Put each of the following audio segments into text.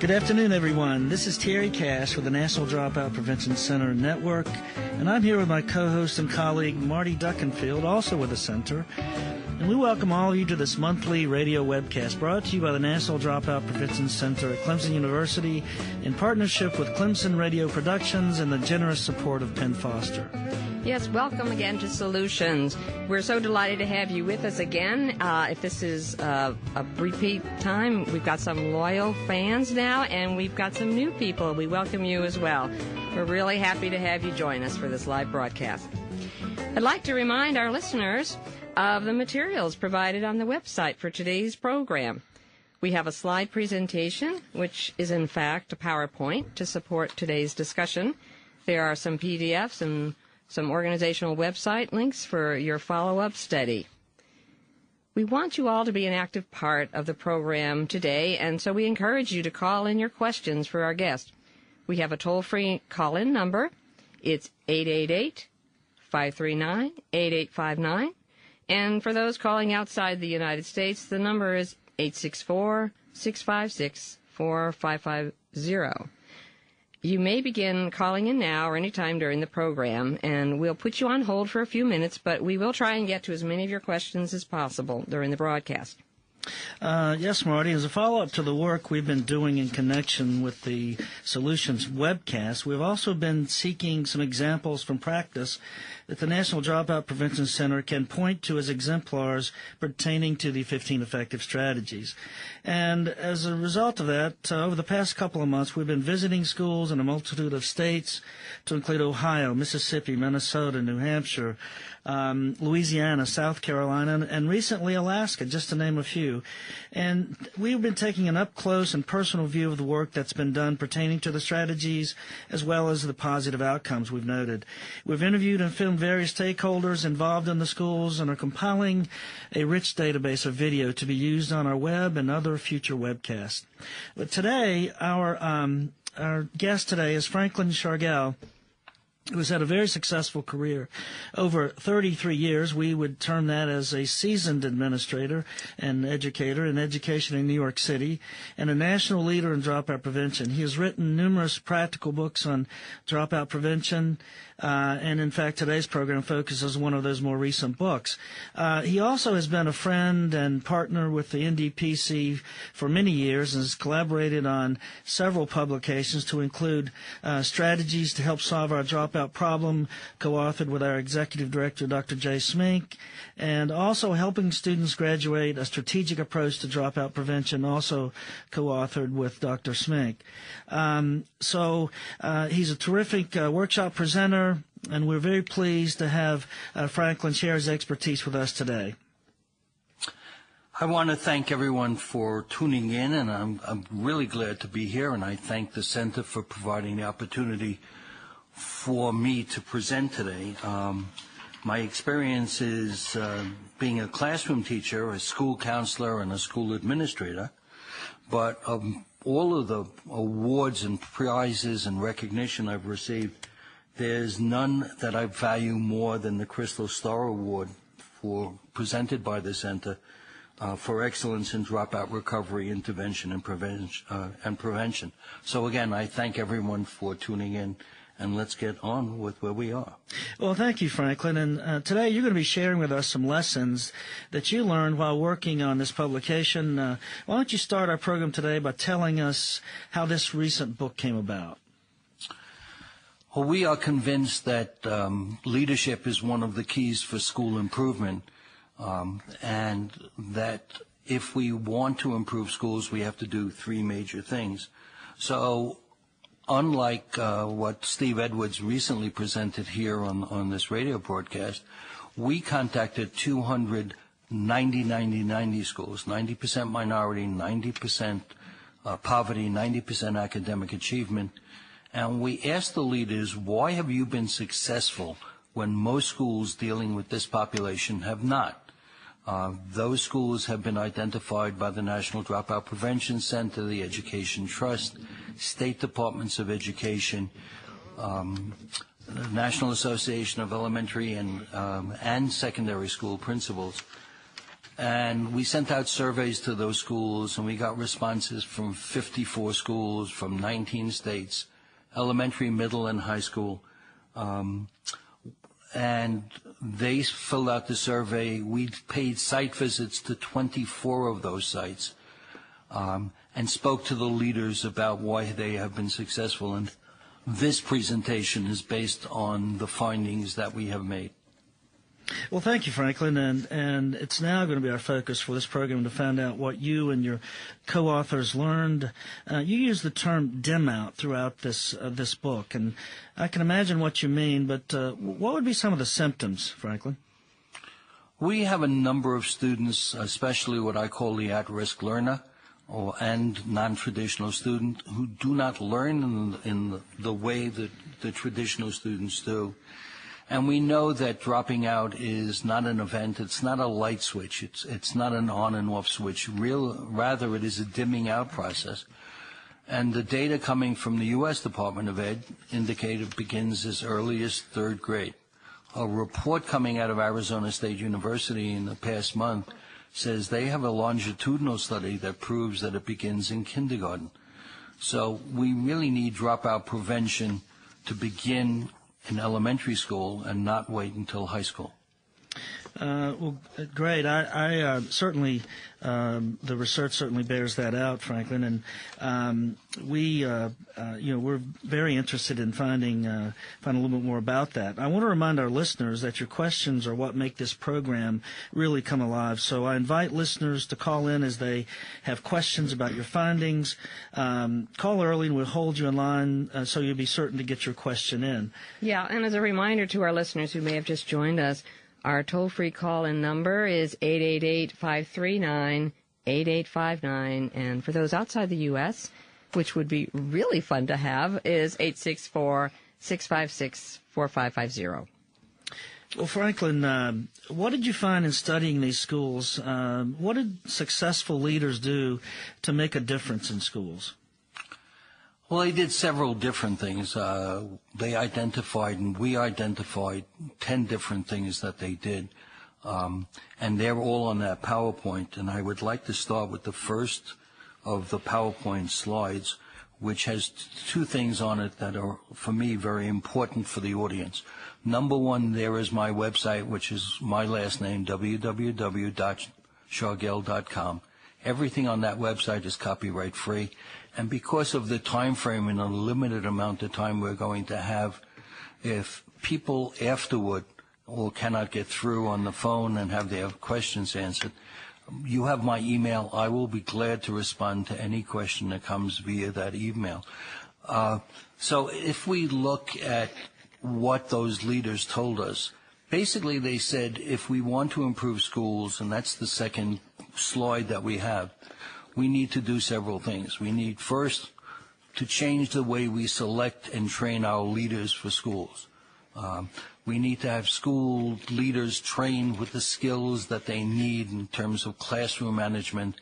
Good afternoon, everyone. This is Terry Cash with the National Dropout Prevention Center Network, and I'm here with my co-host and colleague, Marty Duckenfield, also with the center. And we welcome all of you to this monthly radio webcast brought to you by the National Dropout Prevention Center at Clemson University in partnership with Clemson Radio Productions and the generous support of Penn Foster. Yes, welcome again to Solutions. We're so delighted to have you with us again. If this is a repeat time, we've got some loyal fans now, and we've got some new people. We welcome you as well. We're really happy to have you join us for this live broadcast. I'd like to remind our listeners of the materials provided on the website for today's program. We have a slide presentation, which is in fact a PowerPoint to support today's discussion. There are some PDFs and some organizational website links for your follow-up study. We want you all to be an active part of the program today, and so we encourage you to call in your questions for our guest. We have a toll-free call-in number. It's 888-539-8859. And for those calling outside the United States, the number is 864-656-4550. You may begin calling in now or any time during the program, and we'll put you on hold for a few minutes, but we will try and get to as many of your questions as possible during the broadcast. Yes, Marty. As a follow-up to the work we've been doing in connection with the Solutions webcast, we've also been seeking some examples from practice that the National Dropout Prevention Center can point to as exemplars pertaining to the 15 effective strategies. And as a result of that, over the past couple of months, we've been visiting schools in a multitude of states to include Ohio, Mississippi, Minnesota, New Hampshire, Louisiana, South Carolina, and recently Alaska, just to name a few. And we've been taking an up-close and personal view of the work that's been done pertaining to the strategies as well as the positive outcomes we've noted. We've interviewed and filmed various stakeholders involved in the schools and are compiling a rich database of video to be used on our web and other future webcasts. But today, our guest today is Franklin Schargel, who's had a very successful career. Over 33 years, we would term that as a seasoned administrator and educator in education in New York City, and a national leader in dropout prevention. He has written numerous practical books on dropout prevention, and in fact, today's program focuses on one of those more recent books. He also has been a friend and partner with the NDPC for many years and has collaborated on several publications to include strategies to help solve our dropout problem, co-authored with our executive director, Dr. Jay Smink, and also helping students graduate, a strategic approach to dropout prevention, also co-authored with Dr. Smink. So he's a terrific workshop presenter, and we're very pleased to have Franklin share his expertise with us today. I want to thank everyone for tuning in, and I'm really glad to be here, and I thank the Center for providing the opportunity for me to present today. My experience is being a classroom teacher, a school counselor, and a school administrator, but all of the awards and prizes and recognition I've received, there's none that I value more than the Crystal Star Award presented by the Center for excellence in dropout recovery, intervention, and prevention. So again, I thank everyone for tuning in, and let's get on with where we are. Well, thank you, Franklin. And today you're going to be sharing with us some lessons that you learned while working on this publication. Why don't you start our program today by telling us how this recent book came about? Well, we are convinced that leadership is one of the keys for school improvement, and that if we want to improve schools, we have to do three major things. So unlike what Steve Edwards recently presented here on this radio broadcast, we contacted 200 90 schools, 90% minority, 90% poverty, 90% academic achievement. And we asked the leaders, why have you been successful when most schools dealing with this population have not? Those schools have been identified by the National Dropout Prevention Center, the Education Trust, state departments of education, the National Association of Elementary and Secondary School Principals. And we sent out surveys to those schools, and we got responses from 54 schools from 19 states, elementary, middle, and high school. And they filled out the survey. We paid site visits to 24 of those sites, and spoke to the leaders about why they have been successful. And this presentation is based on the findings that we have made. Well, thank you, Franklin, and it's now going to be our focus for this program to find out what you and your co-authors learned. You use the term dim out throughout this book, and I can imagine what you mean, but what would be some of the symptoms, Franklin? We have a number of students, especially what I call the at-risk learner, and non-traditional student, who do not learn in the way that the traditional students do. And we know that dropping out is not an event. It's not a light switch. It's not an on and off switch. Rather, it is a dimming out process. And the data coming from the U.S. Department of Ed indicate it begins as early as third grade. A report coming out of Arizona State University in the past month says they have a longitudinal study that proves that it begins in kindergarten. So we really need dropout prevention to begin in elementary school and not wait until high school. Well, great. I certainly, the research certainly bears that out, Franklin, and we're very interested in finding a little bit more about that. I want to remind our listeners that your questions are what make this program really come alive. So I invite listeners to call in as they have questions about your findings. Call early, and we'll hold you in line so you'll be certain to get your question in. Yeah, and as a reminder to our listeners who may have just joined us, our toll-free call-in number is 888-539-8859. And for those outside the U.S., which would be really fun to have, is 864-656-4550. Well, Franklin, what did you find in studying these schools? What did successful leaders do to make a difference in schools? Well, they did several different things. They identified, and we identified, 10 different things that they did. And they're all on that PowerPoint. And I would like to start with the first of the PowerPoint slides, which has two things on it that are, for me, very important for the audience. Number one, there is my website, which is my last name, www.schargel.com. Everything on that website is copyright free. And because of the time frame and a limited amount of time we're going to have, if people afterward or cannot get through on the phone and have their questions answered, you have my email. I will be glad to respond to any question that comes via that email. So if we look at what those leaders told us, basically they said if we want to improve schools, and that's the second slide that we have, we need to do several things. We need first to change the way we select and train our leaders for schools. We need to have school leaders trained with the skills that they need in terms of classroom management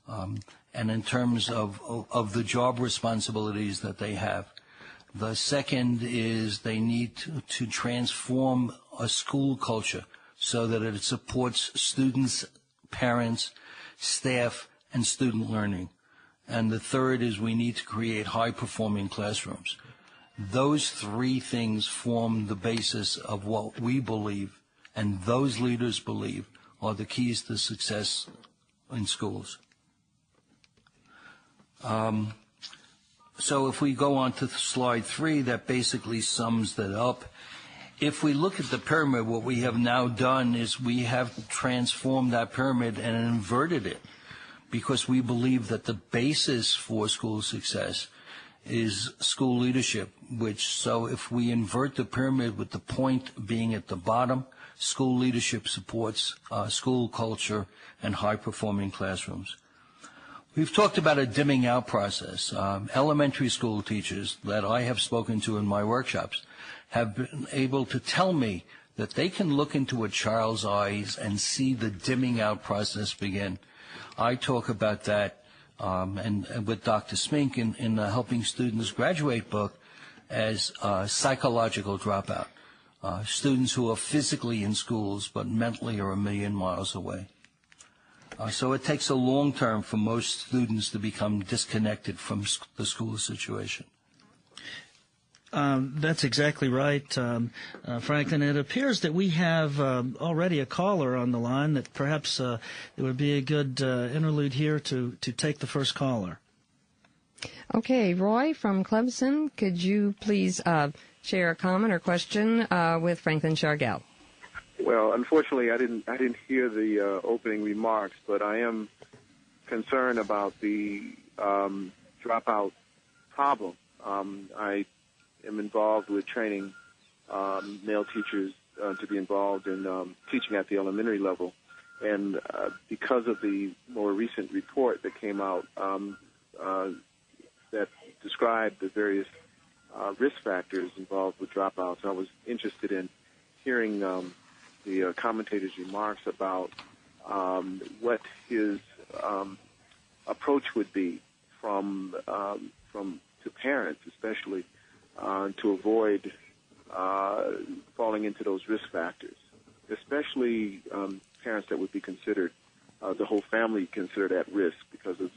and in terms of the job responsibilities that they have. The second is they need to transform a school culture so that it supports students, parents, staff, and student learning. And the third is we need to create high-performing classrooms. Those three things form the basis of what we believe, and those leaders believe, are the keys to success in schools. So if we go on to slide 3, that basically sums that up. If we look at the pyramid, what we have now done is we have transformed that pyramid and inverted it, because we believe that the basis for school success is school leadership, so if we invert the pyramid with the point being at the bottom, school leadership supports school culture and high-performing classrooms. We've talked about a dimming out process. Elementary school teachers that I have spoken to in my workshops have been able to tell me that they can look into a child's eyes and see the dimming out process begin. I talk about that and with Dr. Smink in the Helping Students Graduate book as psychological dropout, students who are physically in schools but mentally are a million miles away. So it takes a long term for most students to become disconnected from the school situation. That's exactly right, Franklin. It appears that we have already a caller on the line that perhaps it would be a good interlude here to take the first caller. Okay, Roy from Clemson, could you please share a comment or question with Franklin Schargel? Well, unfortunately, I didn't hear the opening remarks, but I am concerned about the dropout problem. I am involved with training male teachers to be involved in teaching at the elementary level, and because of the more recent report that came out that described the various risk factors involved with dropouts, I was interested in hearing the commentator's remarks about what his approach would be from to parents, especially to avoid falling into those risk factors, especially parents that would be considered the whole family considered at risk because of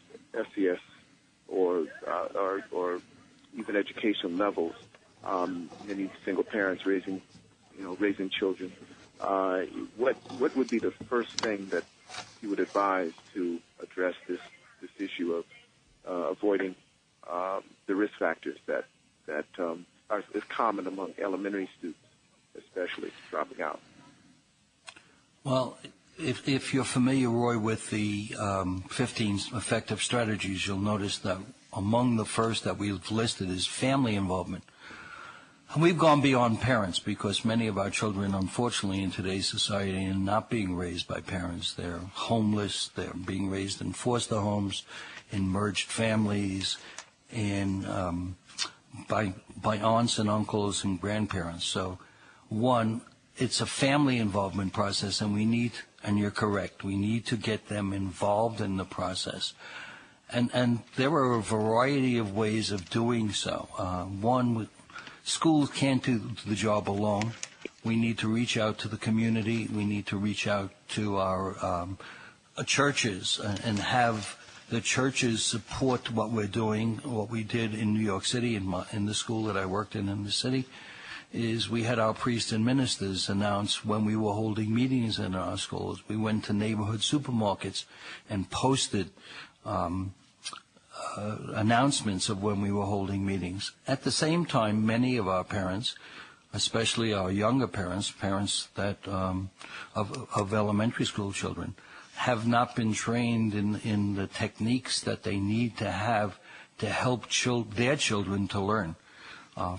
SES or even education levels. Many single parents raising children. What would be the first thing that you would advise to address this issue of avoiding the risk factors that is common among elementary students, especially dropping out? Well, if you're familiar, Roy, with the 15 effective strategies, you'll notice that among the first that we've listed is family involvement. And we've gone beyond parents because many of our children, unfortunately, in today's society are not being raised by parents. They're homeless. They're being raised in foster homes, in merged families, by aunts and uncles and grandparents. So, one, it's a family involvement process, and you're correct, we need to get them involved in the process. And there are a variety of ways of doing so. One, schools can't do the job alone. We need to reach out to the community. We need to reach out to our churches and have the churches support what we're doing. What we did in New York City, in the school that I worked in the city, is we had our priests and ministers announce when we were holding meetings in our schools. We went to neighborhood supermarkets and posted announcements of when we were holding meetings. At the same time, many of our parents, especially our younger parents that of elementary school children, have not been trained in the techniques that they need to have to help their children to learn.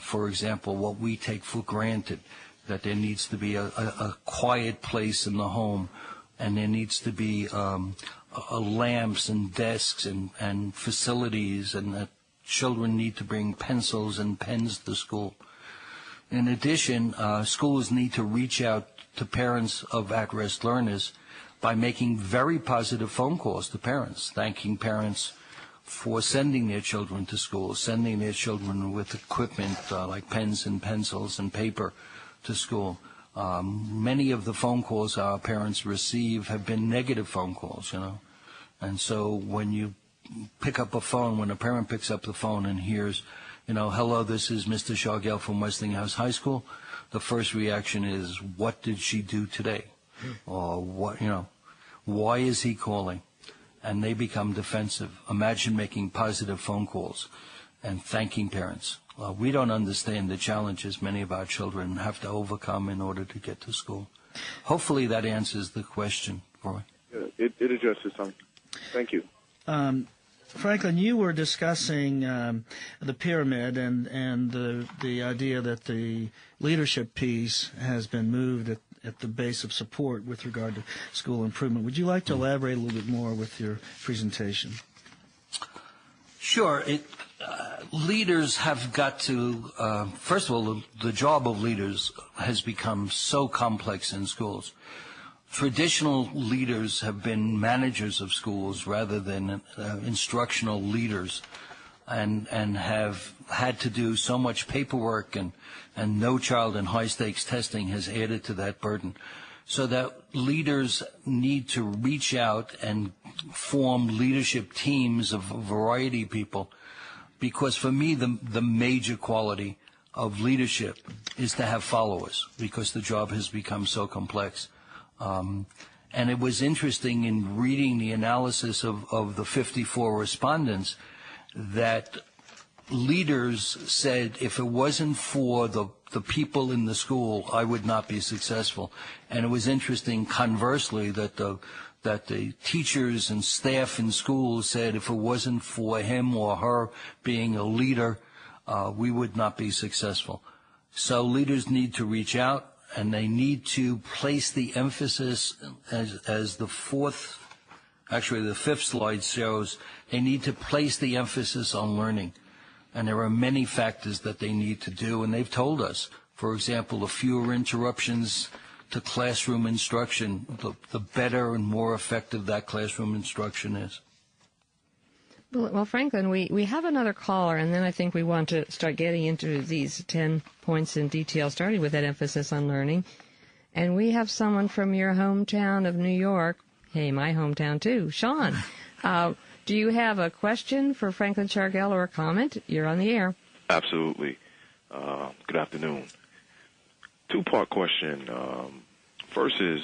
For example, what we take for granted, that there needs to be a quiet place in the home, and there needs to be lamps and desks and facilities, and that children need to bring pencils and pens to school. In addition, schools need to reach out to parents of at-risk learners by making very positive phone calls to parents, thanking parents for sending their children to school, sending their children with equipment like pens and pencils and paper to school. Many of the phone calls our parents receive have been negative phone calls, And so when you pick up a phone, when a parent picks up the phone and hears, hello, this is Mr. Schargel from Westinghouse High School, the first reaction is, what did she do today? Or why is he calling? And they become defensive. Imagine making positive phone calls and thanking parents. We don't understand the challenges many of our children have to overcome in order to get to school. Hopefully that answers the question, Roy. It addresses something. Thank you. Franklin, you were discussing the pyramid and the idea that the leadership piece has been moved at the base of support with regard to school improvement. Would you like to elaborate a little bit more with your presentation? Sure. Leaders have got to, first of all, the job of leaders has become so complex in schools. Traditional leaders have been managers of schools rather than instructional leaders, and have had to do so much paperwork, and no child in high-stakes testing has added to that burden. so that leaders need to reach out and form leadership teams of a variety of people. Because for me, the major quality of leadership is to have followers, because the job has become so complex. And it was interesting in reading the analysis of the 54 respondents that leaders said, if it wasn't for the people in the school, I would not be successful. And it was interesting, conversely, that the teachers and staff in schools said, if it wasn't for him or her being a leader, we would not be successful. So leaders need to reach out, and they need to place the emphasis, as the fifth slide shows, they need to place the emphasis on learning. And there are many factors that they need to do, and they've told us, for example, the fewer interruptions to classroom instruction, the better and more effective that classroom instruction is. Well, Franklin, we have another caller, and then I think we want to start getting into these 10 points in detail, starting with that emphasis on learning. And we have someone from your hometown of New York. Hey, my hometown too. Sean, do you have a question for Franklin Schargel or a comment? You're on the air. Absolutely. Good afternoon. Two-part question. First is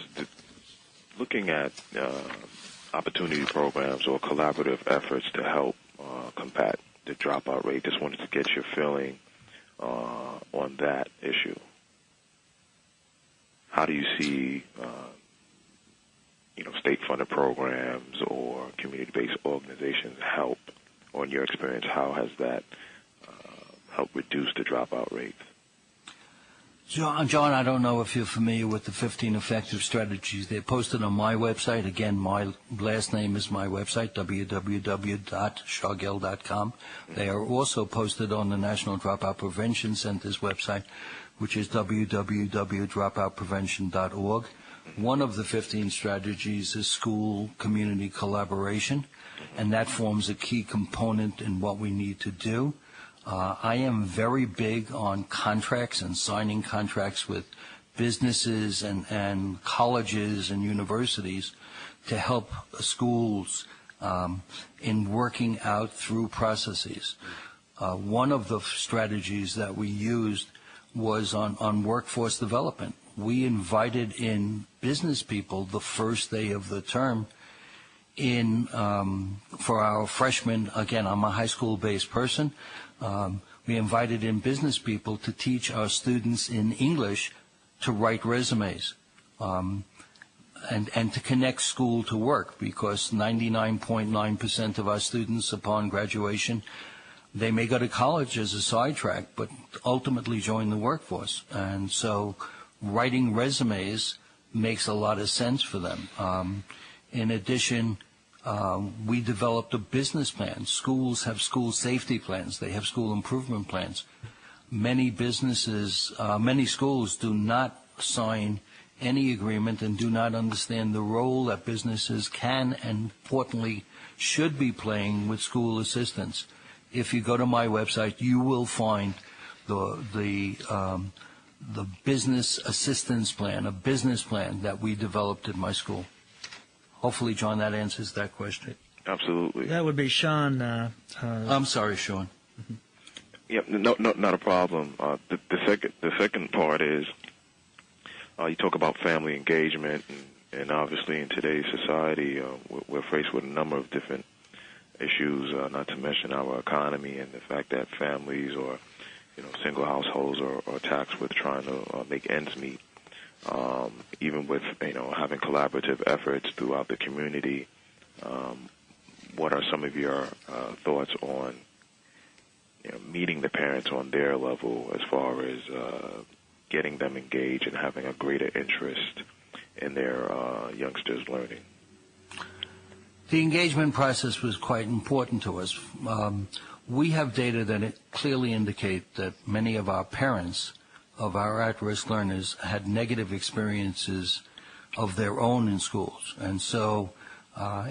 looking at opportunity programs or collaborative efforts to help combat the dropout rate. Just wanted to get your feeling on that issue. How do you see, state-funded programs or community-based organizations help? Or in your experience, how has that helped reduce the dropout rates? John, I don't know if you're familiar with the 15 effective strategies. They're posted on my website. Again, my last name is my website, www.schargel.com. They are also posted on the National Dropout Prevention Center's website, which is www.dropoutprevention.org. One of the 15 strategies is school-community collaboration, and that forms a key component in what we need to do. I am very big on contracts and signing contracts with businesses and colleges and universities to help schools in working out through processes. One of the strategies that we used was on workforce development. We invited in business people the first day of the term for our freshmen. Again, I'm a high school-based person. We invited in business people to teach our students in English to write resumes and to connect school to work, because 99.9% of our students upon graduation, they may go to college as a sidetrack, but ultimately join the workforce. And so writing resumes makes a lot of sense for them. In addition, we developed a business plan. Schools have school safety plans. They have school improvement plans. Many schools do not sign any agreement and do not understand the role that businesses can and importantly should be playing with school assistance. If you go to my website, you will find the business assistance plan, a business plan that we developed at my school. Hopefully, John, that answers that question. Absolutely. That would be Sean. I'm sorry, Sean. Yep, no, not a problem. The second part is you talk about family engagement, and obviously in today's society, we're faced with a number of different issues, not to mention our economy and the fact that families or single households are taxed with trying to make ends meet. Even with having collaborative efforts throughout the community, what are some of your thoughts on meeting the parents on their level as far as getting them engaged and having a greater interest in their youngsters' learning? The engagement process was quite important to us. We have data that clearly indicate that many of our parents of our at-risk learners had negative experiences of their own in schools. And so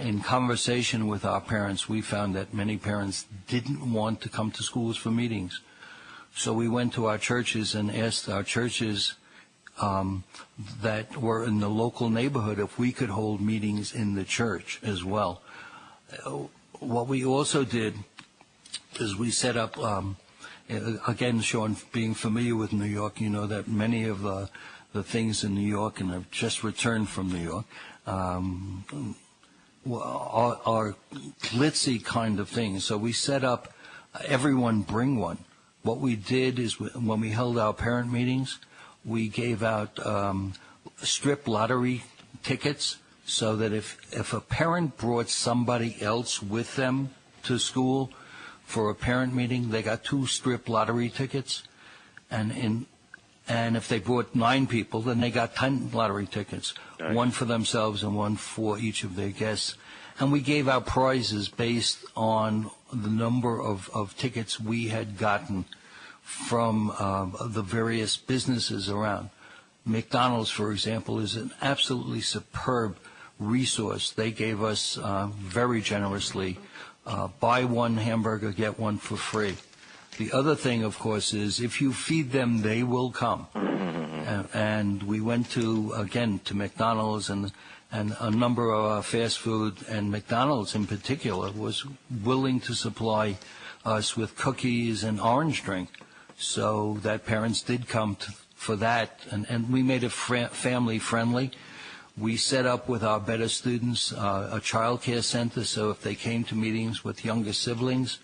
in conversation with our parents, we found that many parents didn't want to come to schools for meetings. So we went to our churches and asked our churches that were in the local neighborhood if we could hold meetings in the church as well. What we also did is we set up, again, Sean, being familiar with New York, you know that many of the things in New York, and I've just returned from New York, are glitzy kind of things. So we set up everyone bring one. What we did is when we held our parent meetings, we gave out strip lottery tickets so that if a parent brought somebody else with them to school for a parent meeting, they got 2 strip lottery tickets. And if they brought 9 people, then they got 10 lottery tickets, nice. 1 for themselves and 1 for each of their guests. And we gave out prizes based on the number of tickets we had gotten from the various businesses around. McDonald's, for example, is an absolutely superb resource. They gave us very generously, buy 1 hamburger, get 1 for free. The other thing, of course, is if you feed them, they will come. And we went to McDonald's and a number of fast food, and McDonald's in particular was willing to supply us with cookies and orange drink, so that parents did come for that, and we made it family friendly. We set up with our better students a child care center, so if they came to meetings with younger siblings,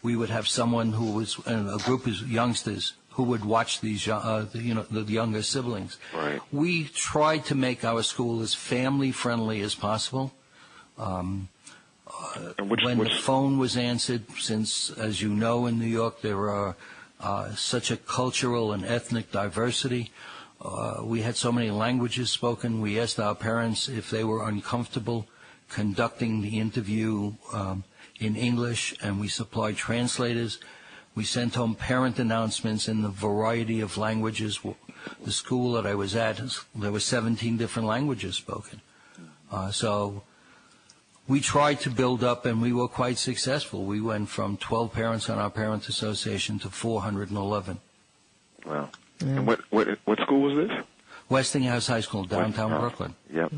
we would have someone who was a group of youngsters who would watch these, the younger siblings. Right. We tried to make our school as family friendly as possible. When the phone was answered, since, as you know, in New York there are such a cultural and ethnic diversity, we had so many languages spoken. We asked our parents if they were uncomfortable conducting the interview in English, and we supplied translators. We sent home parent announcements in the variety of languages. The school that I was at, there were 17 different languages spoken. So we tried to build up, and we were quite successful. We went from 12 parents on our parent association to 411. Wow. Yeah. And what school was this? Westinghouse High School, downtown Brooklyn. Yep,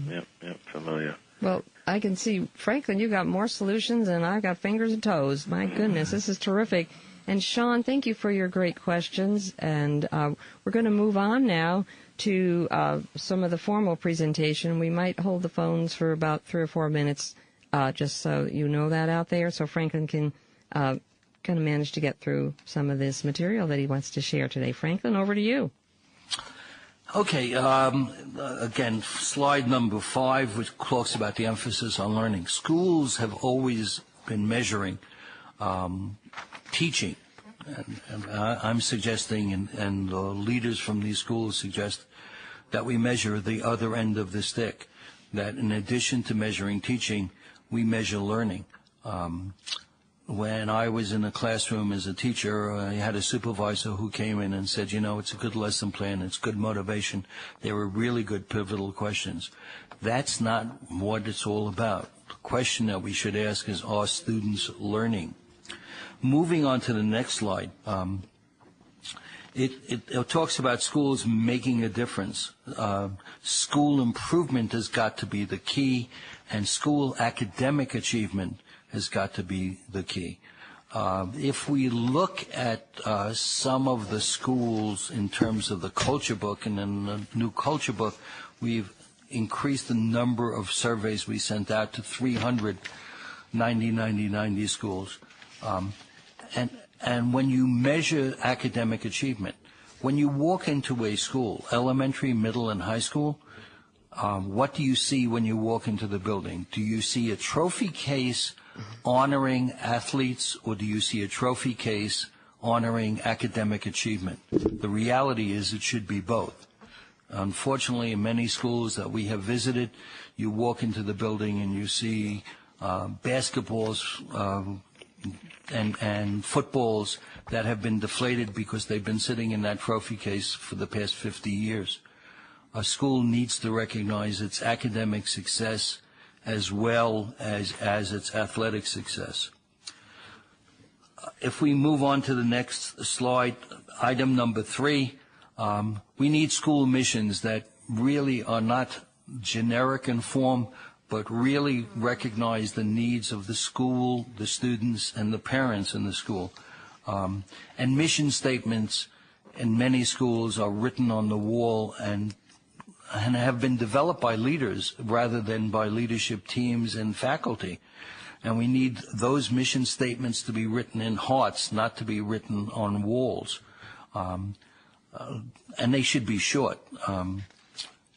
familiar. Well, I can see, Franklin, you got more solutions, and I've got fingers and toes. My goodness, this is terrific. And Sean, thank you for your great questions. And we're going to move on now to some of the formal presentation. We might hold the phones for about 3 or 4 minutes, just so you know that out there, so Franklin can kind of manage to get through some of this material that he wants to share today. Franklin, over to you. Okay, again, slide number 5, which talks about the emphasis on learning. Schools have always been measuring teaching, and I'm suggesting, and the leaders from these schools suggest, that we measure the other end of the stick, that in addition to measuring teaching, we measure learning. When I was in a classroom as a teacher, I had a supervisor who came in and said, it's a good lesson plan, it's good motivation. They were really good pivotal questions. That's not what it's all about. The question that we should ask is, are students learning? Moving on to the next slide, it talks about schools making a difference. School improvement has got to be the key, and school academic achievement has got to be the key. If we look at some of the schools in terms of the culture book, and in the new culture book, we've increased the number of surveys we sent out to 390 schools. And when you measure academic achievement, when you walk into a school, elementary, middle, and high school, what do you see when you walk into the building? Do you see a trophy case honoring athletes, or do you see a trophy case honoring academic achievement? The reality is it should be both. Unfortunately, in many schools that we have visited, you walk into the building and you see basketballs and footballs that have been deflated because they've been sitting in that trophy case for the past 50 years. A school needs to recognize its academic success as well as its athletic success. If we move on to the next slide, item number 3, We need school missions that really are not generic in form, but really recognize the needs of the school, the students, and the parents in the school. And mission statements in many schools are written on the wall and have been developed by leaders rather than by leadership teams and faculty. And we need those mission statements to be written in hearts, not to be written on walls. And they should be short. And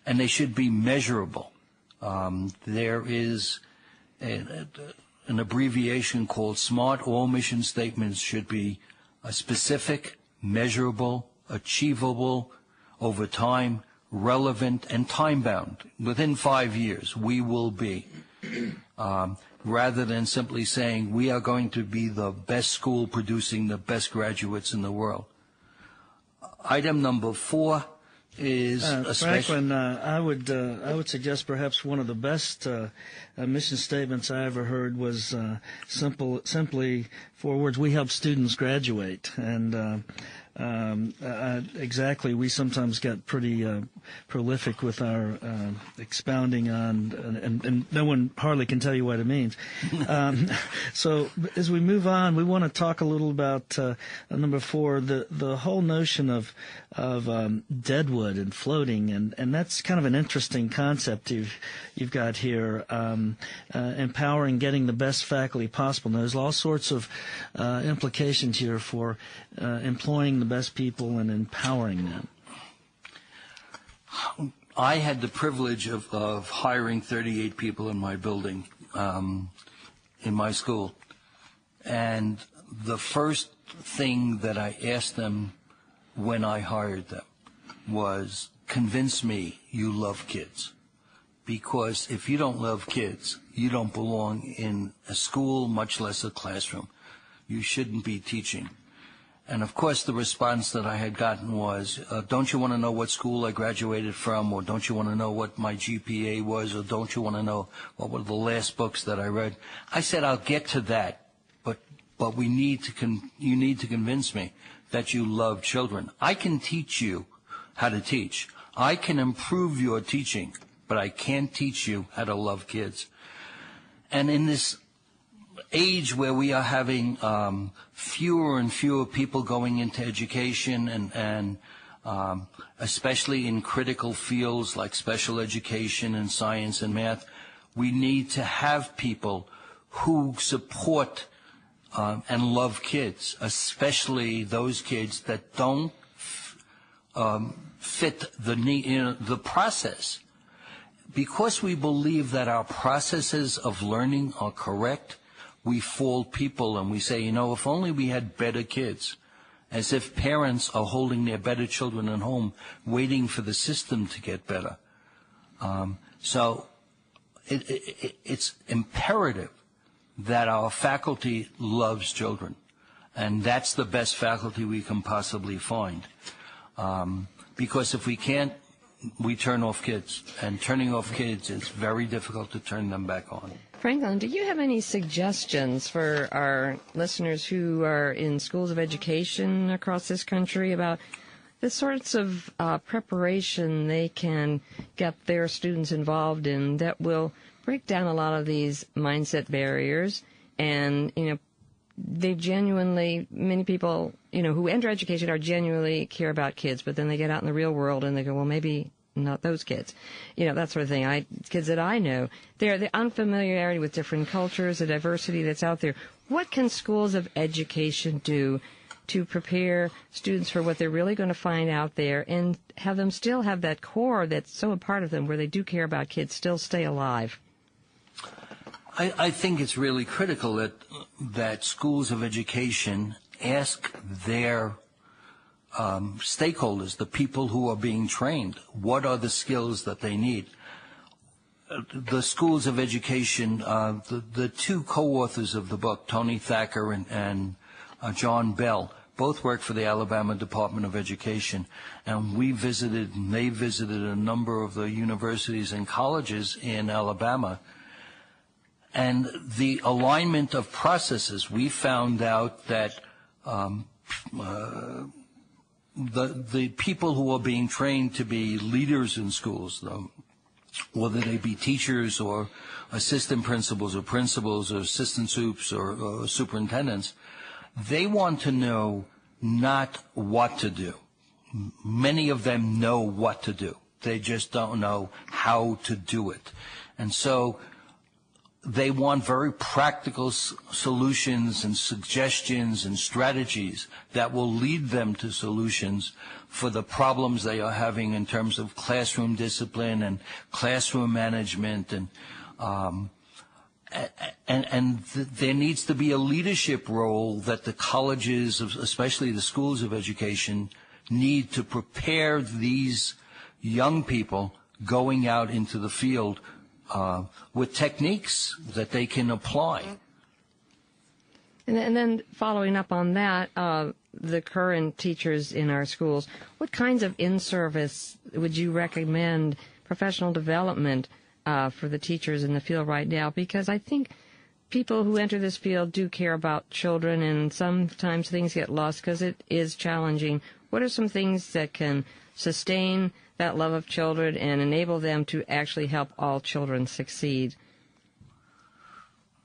they should be measurable. There is an abbreviation called SMART. All mission statements should be specific, measurable, achievable, over time, relevant, and time-bound. Within 5 years, we will be. Rather than simply saying we are going to be the best school producing the best graduates in the world. Item number 4 is Franklin, I would suggest perhaps one of the best mission statements I ever heard was simply 4 words: "We help students graduate." And exactly, we sometimes get pretty prolific with our expounding on, and no one hardly can tell you what it means. So as we move on, we want to talk a little about number 4, the whole notion of deadwood and floating, and that's kind of an interesting concept you've got here, empowering, getting the best faculty possible. Now, there's all sorts of implications here for employing the best people and empowering them. I had the privilege of hiring 38 people in my building, in my school. And the first thing that I asked them when I hired them was, convince me you love kids. Because if you don't love kids, you don't belong in a school, much less a classroom. You shouldn't be teaching. And of course, the response that I had gotten was, don't you want to know what school I graduated from, or don't you want to know what my GPA was, or don't you want to know what were the last books that I read? I said, I'll get to that, but you need to convince me that you love children. I can teach you how to teach. I can improve your teaching, but I can't teach you how to love kids. And in this age where we are having fewer and fewer people going into education, and especially in critical fields like special education and science and math, we need to have people who support and love kids, especially those kids that don't fit the process. Because we believe that our processes of learning are correct, we fault people and we say, if only we had better kids, as if parents are holding their better children at home, waiting for the system to get better. So it's imperative that our faculty loves children, and that's the best faculty we can possibly find. Because if we can't, we turn off kids, and turning off kids, it's very difficult to turn them back on. Franklin, do you have any suggestions for our listeners who are in schools of education across this country about the sorts of preparation they can get their students involved in that will break down a lot of these mindset barriers? And, many people, who enter education are genuinely care about kids, but then they get out in the real world and they go, well, maybe not those kids, that sort of thing. Kids that I know, the unfamiliarity with different cultures, the diversity that's out there. What can schools of education do to prepare students for what they're really going to find out there, and have them still have that core that's so a part of them where they do care about kids still stay alive? I think it's really critical that schools of education ask their stakeholders, the people who are being trained, what are the skills that they need. The schools of education, the two co-authors of the book, Tony Thacker and John Bell, both work for the Alabama Department of Education, and they visited a number of the universities and colleges in Alabama. And the alignment of processes, we found out that the people who are being trained to be leaders in schools, whether they be teachers or assistant principals or assistant soups or superintendents, they want to know not what to do. Many of them know what to do. They just don't know how to do it. And so they want very practical solutions and suggestions and strategies that will lead them to solutions for the problems they are having in terms of classroom discipline and classroom management, and there needs to be a leadership role that the colleges, especially the schools of education, need to prepare these young people going out into the field with techniques that they can apply. And then following up on that, the current teachers in our schools, what kinds of in-service would you recommend, professional development for the teachers in the field right now? Because I think people who enter this field do care about children, and sometimes things get lost because it is challenging. What are some things that can sustain that love of children and enable them to actually help all children succeed?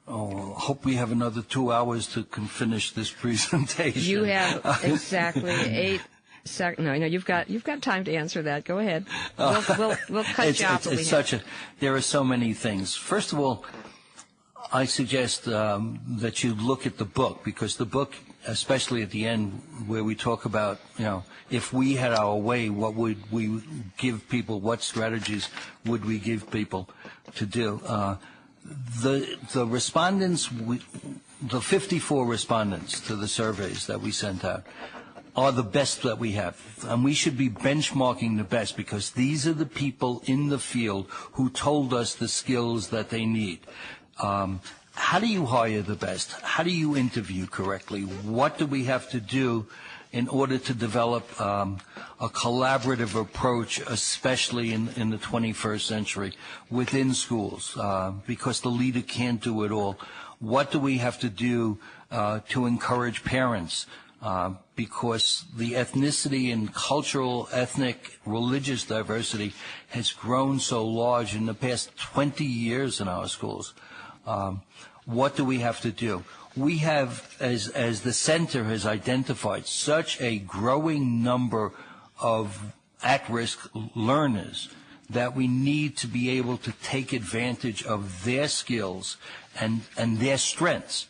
Oh, I hope we have another 2 hours to finish this presentation. You have exactly 8 seconds. No, you've got time to answer that. Go ahead. We'll cut you off. There are so many things. First of all, I suggest that you look at the book, because the book, especially at the end where we talk about, if we had our way, what would we give people? What strategies would we give people to do? The respondents, the 54 respondents to the surveys that we sent out are the best that we have. And we should be benchmarking the best, because these are the people in the field who told us the skills that they need. How do you hire the best? How do you interview correctly? What do we have to do in order to develop a collaborative approach, especially in the 21st century, within schools, because the leader can't do it all? What do we have to do to encourage parents? Because the ethnicity and cultural, ethnic, religious diversity has grown so large in the past 20 years in our schools. What do we have to do? We have, as the center has identified, such a growing number of at-risk learners that we need to be able to take advantage of their skills and their strengths.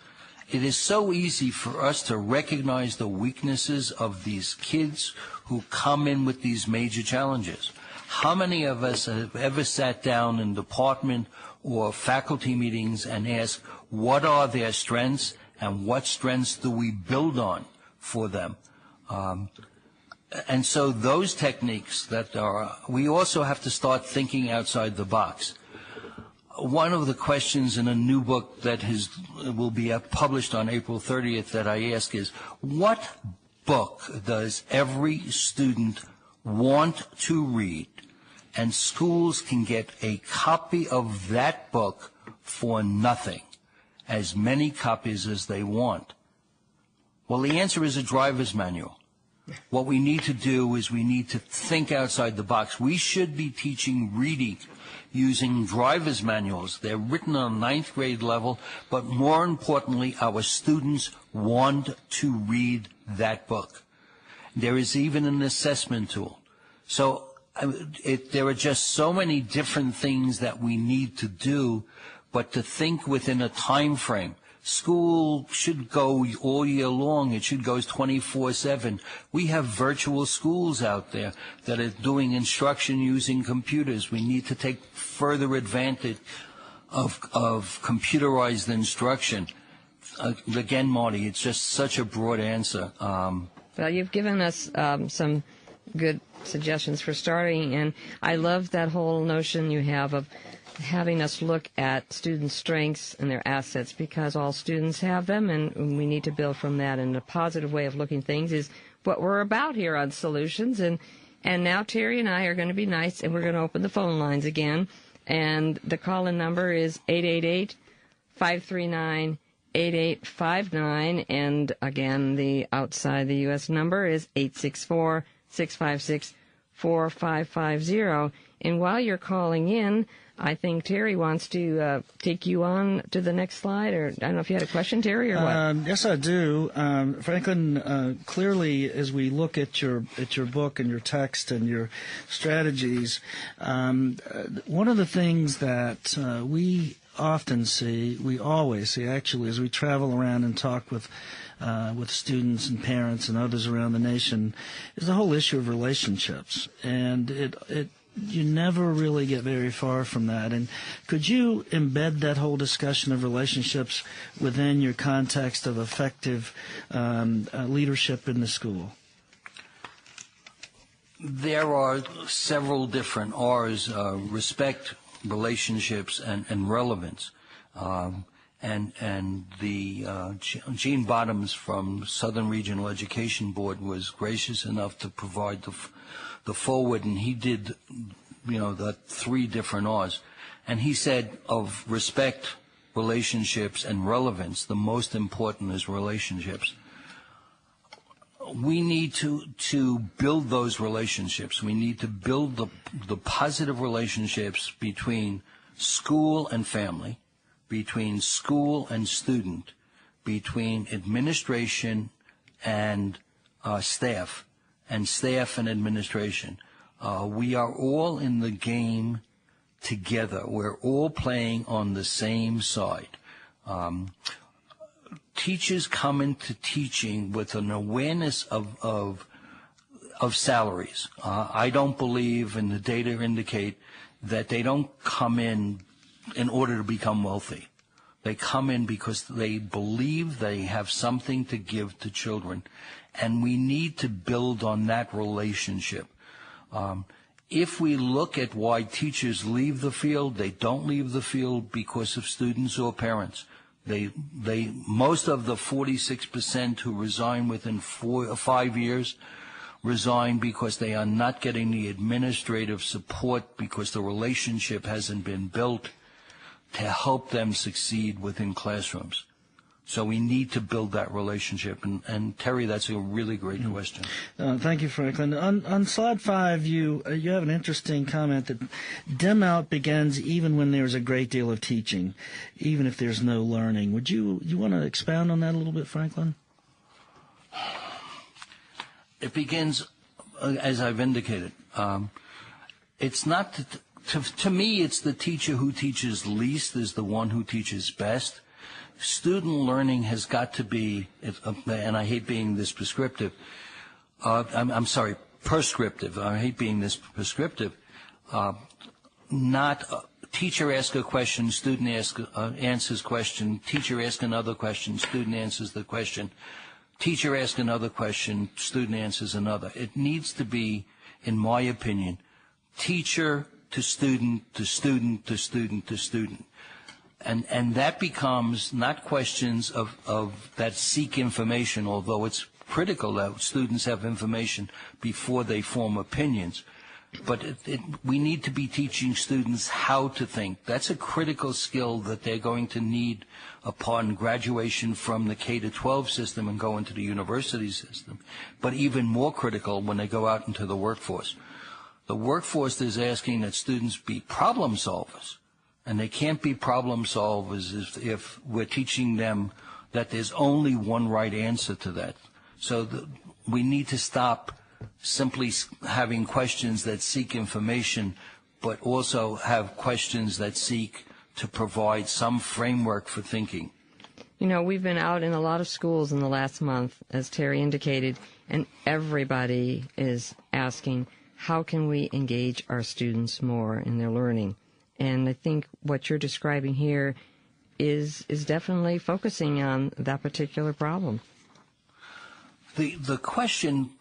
It is so easy for us to recognize the weaknesses of these kids who come in with these major challenges. How many of us have ever sat down in department or faculty meetings and asked, what are their strengths and what strengths do we build on for them? And so those techniques we also have to start thinking outside the box. One of the questions in a new book that will be published on April 30th that I ask is, what book does every student want to read, and schools can get a copy of that book for nothing, as many copies as they want? Well, the answer is a driver's manual. What we need to do is we need to think outside the box. We should be teaching reading using driver's manuals. They're written on 9th grade level, but more importantly, our students want to read that book. There is even an assessment tool. So there are just so many different things that we need to do, but to think within a time frame. School should go all year long. It should go 24/7. We have virtual schools out there that are doing instruction using computers. We need to take further advantage of computerized instruction. Again, Marty, it's just such a broad answer. Well, you've given us some good suggestions for starting, and I love that whole notion you have of having us look at students' strengths and their assets, because all students have them, and we need to build from that. And a positive way of looking at things is what we're about here on Solutions. And now Terry and I are going to be nice, and we're going to open the phone lines again. And the call-in number is 888-539-8888. 8859, and again, the outside the U.S. number is 864-656-4550. And while you're calling in, I think Terry wants to take you on to the next slide, or I don't know if you had a question, Terry, or what? Yes, I do. Franklin, clearly, as we look at your book and your text and your strategies, one of the things that we often see, we always see actually, as we travel around and talk with students and parents and others around the nation, is the whole issue of relationships, and you never really get very far from that. And could you embed that whole discussion of relationships within your context of effective leadership in the school? There are several different R's: respect, relationships, and relevance. And the Gene Bottoms from Southern Regional Education Board was gracious enough to provide the forward, and he did, the three different R's. And he said of respect, relationships, and relevance, the most important is relationships. We need to build those relationships. We need to build the positive relationships between school and family, between school and student, between administration and staff, and staff and administration. We are all in the game together. We're all playing on the same side. Teachers come into teaching with an awareness of salaries. I don't believe, and the data indicate, that they don't come in order to become wealthy. They come in because they believe they have something to give to children, and we need to build on that relationship. If we look at why teachers leave the field, they don't leave the field because of students or parents. Most of the 46% who resign within 4 or 5 years resign because they are not getting the administrative support, because the relationship hasn't been built to help them succeed within classrooms. So we need to build that relationship. And Terry, that's a really great question. Thank you, Franklin. On slide 5, you have an interesting comment that dim out begins even when there's a great deal of teaching, even if there's no learning. Would you want to expound on that a little bit, Franklin? It begins, as I've indicated. It's not to me, it's the teacher who teaches least is the one who teaches best. Student learning has got to be, and I hate being this prescriptive, prescriptive. I hate being this prescriptive. Not teacher asks a question, student answers question, teacher asks another question, student answers the question, teacher asks another question, student answers another. It needs to be, in my opinion, teacher to student to student to student to student. And that becomes not questions of that seek information, although it's critical that students have information before they form opinions. But we need to be teaching students how to think. That's a critical skill that they're going to need upon graduation from the K-12 system and go into the university system. But even more critical when they go out into the workforce. The workforce is asking that students be problem solvers. And they can't be problem solvers if we're teaching them that there's only one right answer to that. So we need to stop simply having questions that seek information, but also have questions that seek to provide some framework for thinking. You know, we've been out in a lot of schools in the last month, as Terry indicated, and everybody is asking, how can we engage our students more in their learning? And I think what you're describing here is definitely focusing on that particular problem. The question,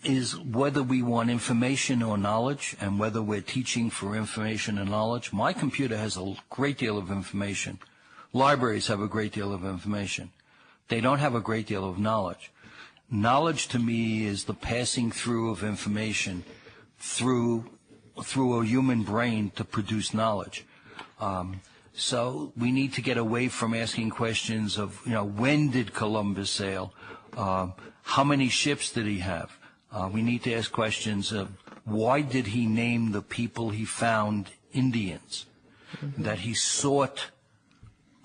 is whether we want information or knowledge, and whether we're teaching for information and knowledge. My computer has a great deal of information. Libraries have a great deal of information. They don't have a great deal of knowledge. Knowledge to me is the passing through of information through a human brain to produce knowledge. So we need to get away from asking questions of, when did Columbus sail? How many ships did he have? We need to ask questions of why did he name the people he found Indians? Mm-hmm. That he sought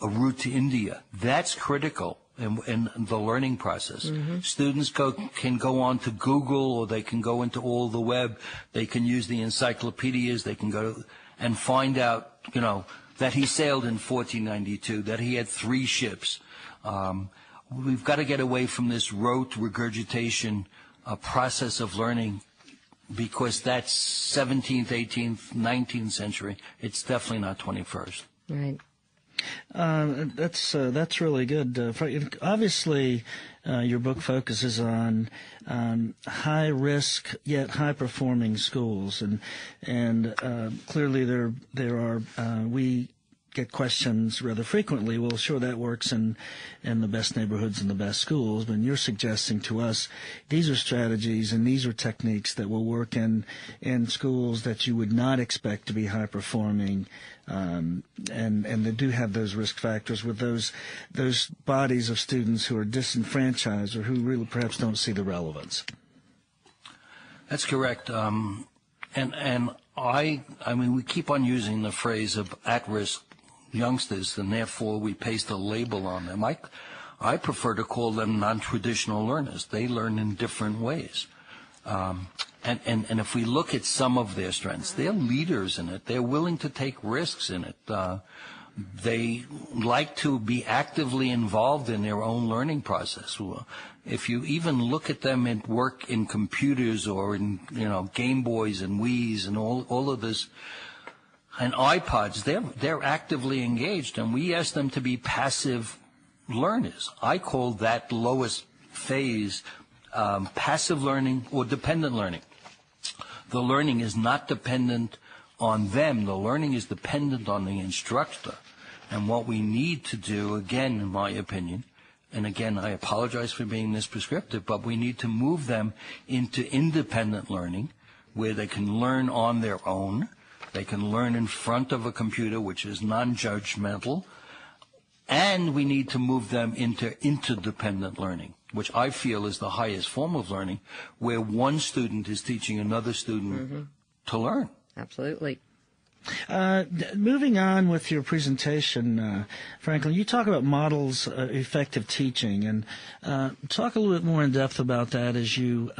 a route to India. That's critical in the learning process. Mm-hmm. Students can go on to Google, or they can go into all the web. They can use the encyclopedias. They can go and find out, that he sailed in 1492, that he had 3 ships. We've got to get away from this rote regurgitation process of learning, because that's 17th, 18th, 19th century. It's definitely not 21st. Right. That's really good. Obviously, your book focuses on high risk yet high performing schools, and clearly there are we get questions rather frequently. Well, sure, that works in the best neighborhoods and the best schools, but you're suggesting to us these are strategies and these are techniques that will work in schools that you would not expect to be high performing, and they do have those risk factors with those bodies of students who are disenfranchised or who really perhaps don't see the relevance. That's correct. And I mean, we keep on using the phrase of at-risk youngsters, and therefore we paste a label on them. I prefer to call them non-traditional learners. They learn in different ways. And if we look at some of their strengths, they're leaders in it. They're willing to take risks in it. They like to be actively involved in their own learning process. If you even look at them at work in computers or in, Game Boys and Wiis and all of this, and iPods, they're actively engaged, and we ask them to be passive learners. I call that lowest phase passive learning or dependent learning. The learning is not dependent on them. The learning is dependent on the instructor. And what we need to do, again, in my opinion, and again, I apologize for being this prescriptive, but we need to move them into independent learning where they can learn on their own. They can learn in front of a computer, which is non-judgmental. And we need to move them into interdependent learning, which I feel is the highest form of learning, where one student is teaching another student to learn. Absolutely. Moving on with your presentation, Franklin, you talk about models of effective teaching, and talk a little bit more in depth about that as you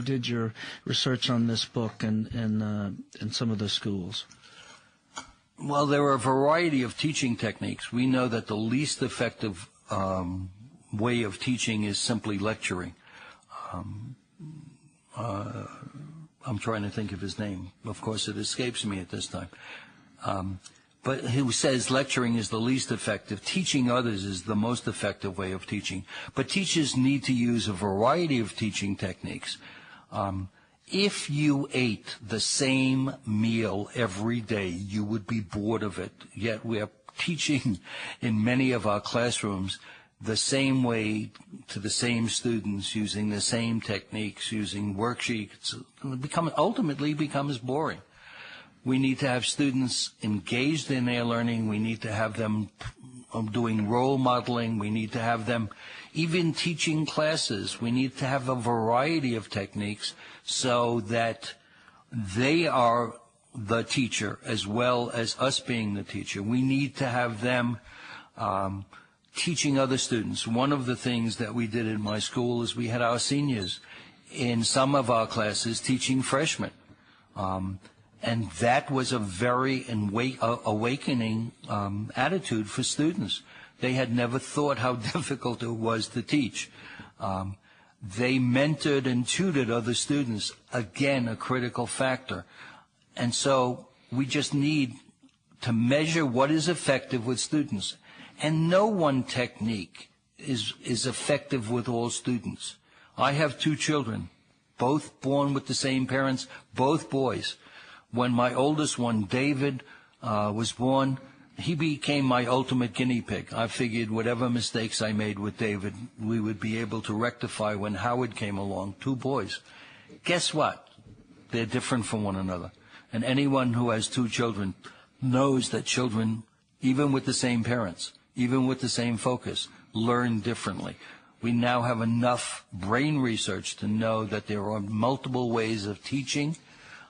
did your research on this book and in some of the schools. Well, there are a variety of teaching techniques. We know that the least effective way of teaching is simply lecturing. I'm trying to think of his name. Of course, it escapes me at this time. But who says lecturing is the least effective. Teaching others is the most effective way of teaching. But teachers need to use a variety of teaching techniques. If you ate the same meal every day, you would be bored of it. Yet we are teaching in many of our classrooms the same way to the same students, using the same techniques, using worksheets. Ultimately becomes boring. We need to have students engaged in their learning. We need to have them doing role modeling. We need to have them even teaching classes. We need to have a variety of techniques so that they are the teacher as well as us being the teacher. We need to have them teaching other students. One of the things that we did in my school is we had our seniors in some of our classes teaching freshmen. And that was a very awakening attitude for students. They had never thought how difficult it was to teach. They mentored and tutored other students, again, a critical factor. And so we just need to measure what is effective with students. And no one technique is effective with all students. I have 2 children, both born with the same parents, both boys. When my oldest one, David, was born, he became my ultimate guinea pig. I figured whatever mistakes I made with David, we would be able to rectify when Howard came along, 2 boys. Guess what? They're different from one another. And anyone who has 2 children knows that children even with the same parents, even with the same focus, learn differently. We now have enough brain research to know that there are multiple ways of teaching.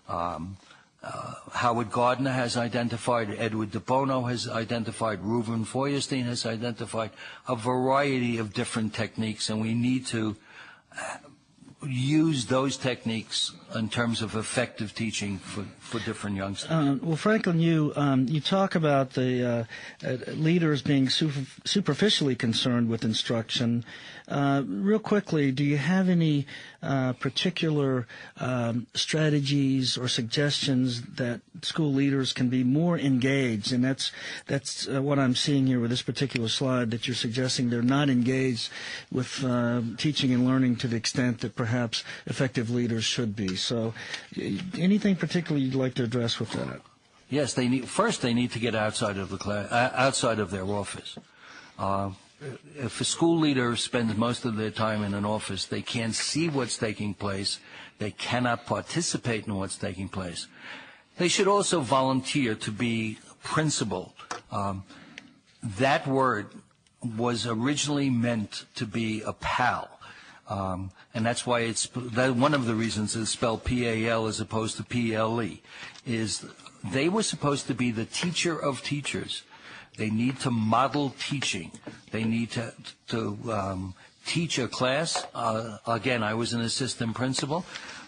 Howard Gardner has identified, Edward De Bono has identified, Reuven Feuerstein has identified a variety of different techniques, and we need to use those techniques in terms of effective teaching for different youngsters. Well, Franklin, you talk about the leaders being superficially concerned with instruction. Real quickly, do you have any particular strategies or suggestions that school leaders can be more engaged? And that's what I'm seeing here with this particular slide, that you're suggesting they're not engaged with teaching and learning to the extent that perhaps effective leaders should be. So anything particularly you'd like to address with that? Yes, they need to get outside of the class, outside of their office. If a school leader spends most of their time in an office, they can't see what's taking place. They cannot participate in what's taking place. They should also volunteer to be principal. That word was originally meant to be a pal. And that's why one of the reasons it's spelled P-A-L as opposed to P-L-E, is they were supposed to be the teacher of teachers. They need to model teaching. They need to teach a class. Again, I was an assistant principal.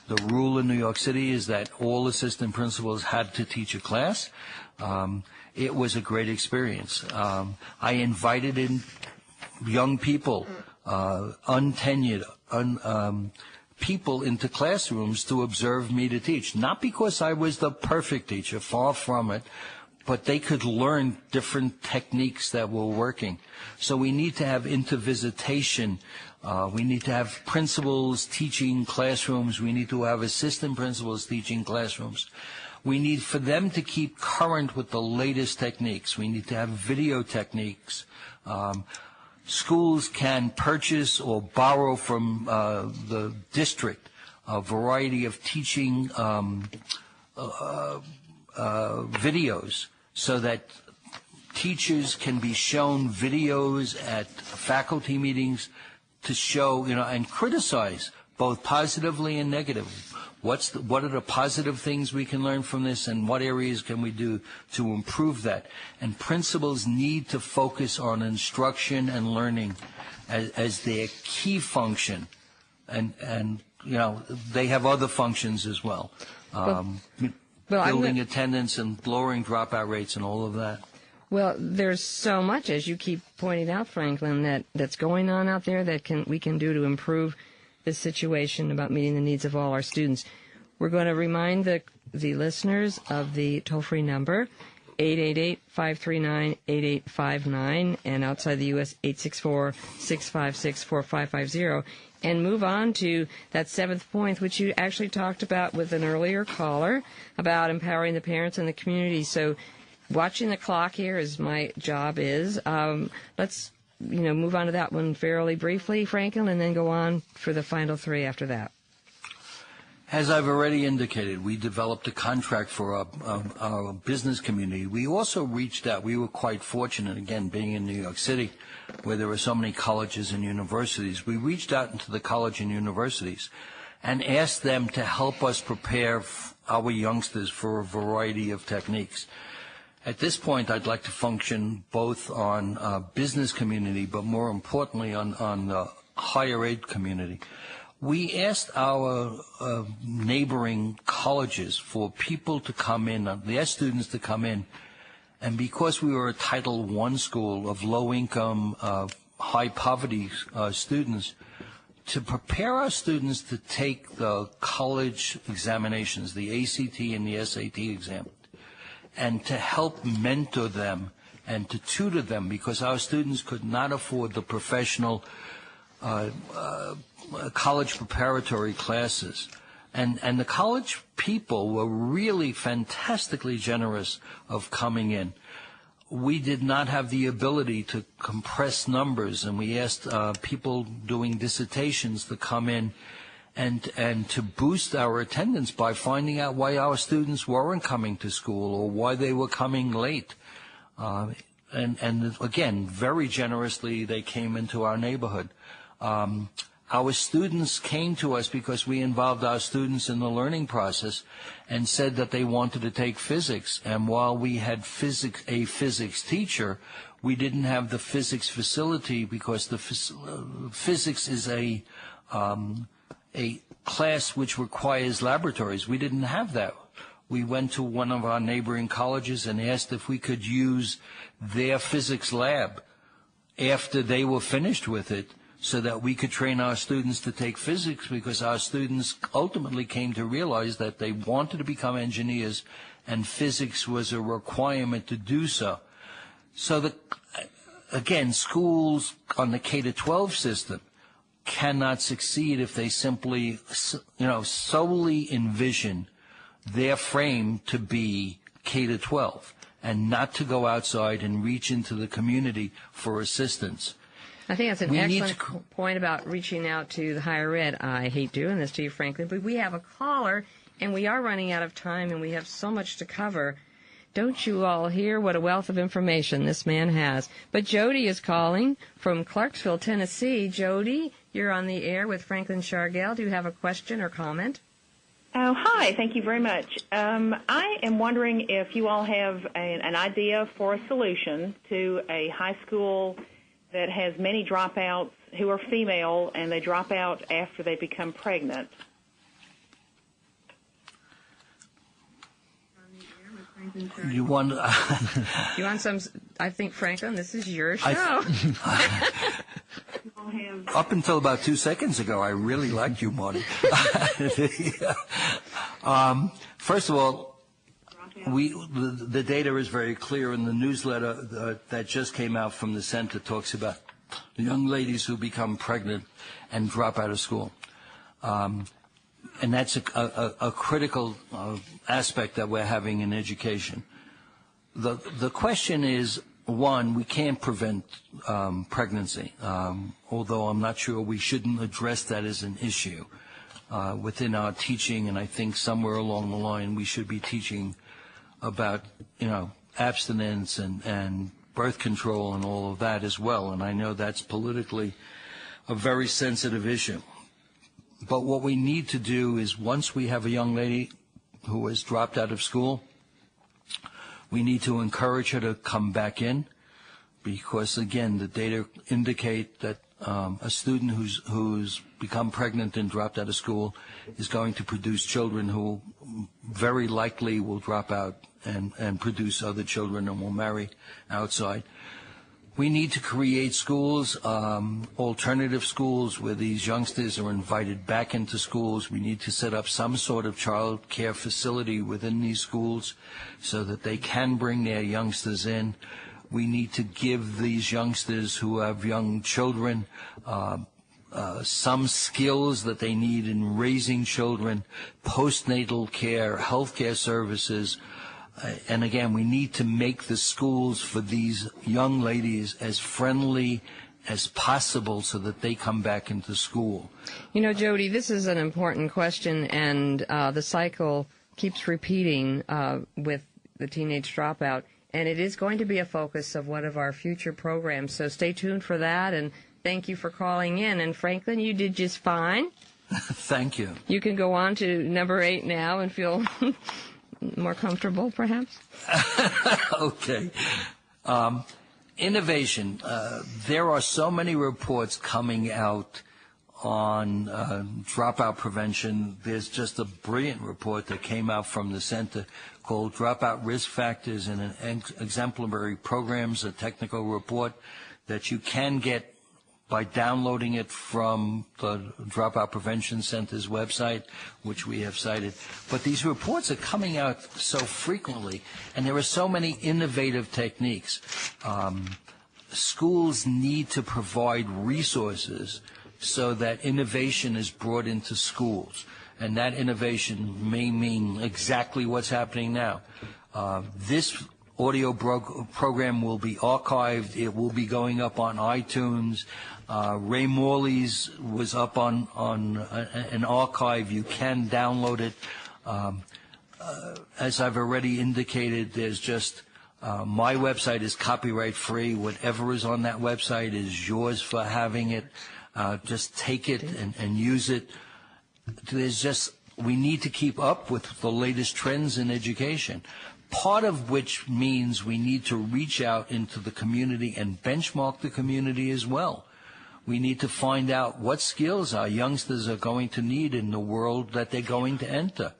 The rule in New York City is that all assistant principals had to teach a class. It was a great experience. I invited in young people, untenured, people into classrooms to observe me to teach. Not because I was the perfect teacher, far from it, but they could learn different techniques that were working. So we need to have intervisitation. We need to have principals teaching classrooms. We need to have assistant principals teaching classrooms. We need for them to keep current with the latest techniques. We need to have video techniques. Schools can purchase or borrow from the district a variety of teaching videos so that teachers can be shown videos at faculty meetings to show, and criticize both positively and negatively. What are the positive things we can learn from this, and what areas can we do to improve that? And principals need to focus on instruction and learning as their key function, and they have other functions as well. Building attendance and lowering dropout rates and all of that. Well, there's so much, as you keep pointing out, Franklin, that's going on out there that we can do to improve this situation about meeting the needs of all our students. We're going to remind the listeners of the toll-free number, 888-539-8859, and outside the U.S., 864-656-4550, and move on to that seventh point, which you actually talked about with an earlier caller, about empowering the parents and the community. So watching the clock here, as my job is, let's move on to that one fairly briefly, Franklin, and then go on for the final three after that. As I've already indicated, we developed a contract for our business community. We also reached out. We were quite fortunate, again, being in New York City, where there are so many colleges and universities. We reached out into the college and universities and asked them to help us prepare our youngsters for a variety of techniques. At this point, I'd like to function both on business community, but more importantly on the higher ed community. We asked our neighboring colleges for people to come in, their students to come in, and because we were a Title I school of low-income, high-poverty students, to prepare our students to take the college examinations, the ACT and the SAT exam, and to help mentor them and to tutor them, because our students could not afford the professional college preparatory classes. And the college people were really fantastically generous of coming in. We did not have the ability to compress numbers, and we asked people doing dissertations to come in and to boost our attendance by finding out why our students weren't coming to school or why they were coming late. and again, very generously, they came into our neighborhood. Our students came to us because we involved our students in the learning process and said that they wanted to take physics. And while we had a physics teacher, we didn't have the physics facility because the physics is a class which requires laboratories. We didn't have that. We went to one of our neighboring colleges and asked if we could use their physics lab after they were finished with it, so that we could train our students to take physics, because our students ultimately came to realize that they wanted to become engineers and physics was a requirement to do so. So again, schools on the K-12 system cannot succeed if they simply, solely envision their frame to be K-12 and not to go outside and reach into the community for assistance. I think that's an excellent point about reaching out to the higher ed. I hate doing this to you, Franklin, but we have a caller, and we are running out of time, and we have so much to cover. Don't you all hear what a wealth of information this man has? But Jody is calling from Clarksville, Tennessee. Jody, you're on the air with Franklin Schargel. Do you have a question or comment? Oh, hi. Thank you very much. I am wondering if you all have an idea for a solution to a high school that has many dropouts who are female, and they drop out after they become pregnant. You want some? I think, Franklin, this is your show. Up until about 2 seconds ago, I really liked you, Marty. First of all, the data is very clear, and the newsletter that just came out from the center talks about the young ladies who become pregnant and drop out of school. And that's a critical aspect that we're having in education. The question is, one, we can't prevent pregnancy, although I'm not sure we shouldn't address that as an issue within our teaching, and I think somewhere along the line we should be teaching about, abstinence and birth control and all of that as well, and I know that's politically a very sensitive issue. But what we need to do is, once we have a young lady who has dropped out of school, we need to encourage her to come back in, because, again, the data indicate that a student who's become pregnant and dropped out of school is going to produce children who very likely will drop out and produce other children and will marry outside. We need to create schools, alternative schools, where these youngsters are invited back into schools. We need to set up some sort of child care facility within these schools so that they can bring their youngsters in. We need to give these youngsters who have young children some skills that they need in raising children, postnatal care, health care services. And again, we need to make the schools for these young ladies as friendly as possible so that they come back into school. Jody, this is an important question, and the cycle keeps repeating with the teenage dropout, and it is going to be a focus of one of our future programs. So stay tuned for that, and thank you for calling in. And Franklin, you did just fine. Thank you. You can go on to number 8 now and feel more comfortable, perhaps? Okay. Innovation. There are so many reports coming out on dropout prevention. There's just a brilliant report that came out from the center called Dropout Risk Factors and Exemplary Programs, a technical report that you can get by downloading it from the Dropout Prevention Center's website, which we have cited. But these reports are coming out so frequently, and there are so many innovative techniques. Schools need to provide resources so that innovation is brought into schools, and that innovation may mean exactly what's happening now. This audio program will be archived. It will be going up on iTunes. Ray Morley's was up on an archive. You can download it. As I've already indicated, there's just My website is copyright free. Whatever is on that website is yours for having it. Just take it and use it. We need to keep up with the latest trends in education. Part of which means we need to reach out into the community and benchmark the community as well. We need to find out what skills our youngsters are going to need in the world that they're going to enter.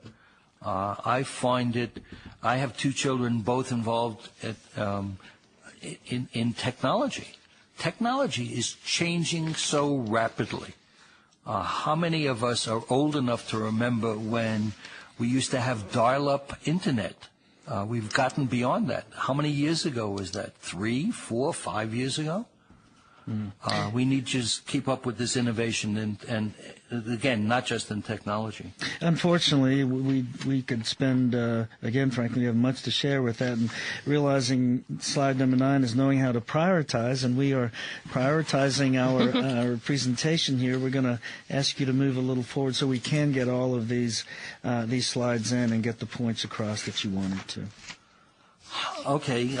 I have 2 children, both involved in technology. Technology is changing so rapidly. How many of us are old enough to remember when we used to have dial-up internet? We've gotten beyond that. How many years ago was that? 3, 4, 5 years ago? We need to just keep up with this innovation and again, not just in technology. Unfortunately, we could spend, again, frankly, we have much to share with that, and realizing slide number 9 is knowing how to prioritize, and we are prioritizing our presentation here. We're going to ask you to move a little forward so we can get all of these slides in and get the points across that you wanted to. Okay.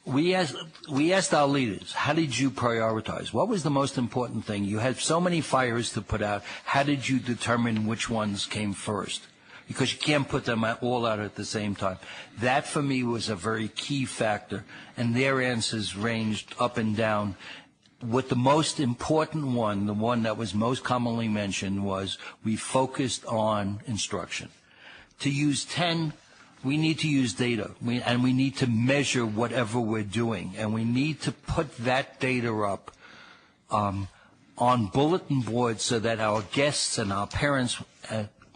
We asked our leaders, how did you prioritize? What was the most important thing? You had so many fires to put out. How did you determine which ones came first? Because you can't put them all out at the same time. That, for me, was a very key factor, and their answers ranged up and down. What the most important one, the one that was most commonly mentioned, was we focused on instruction. To use 10, we need to use data, and we need to measure whatever we're doing, and we need to put that data up on bulletin boards so that our guests and our parents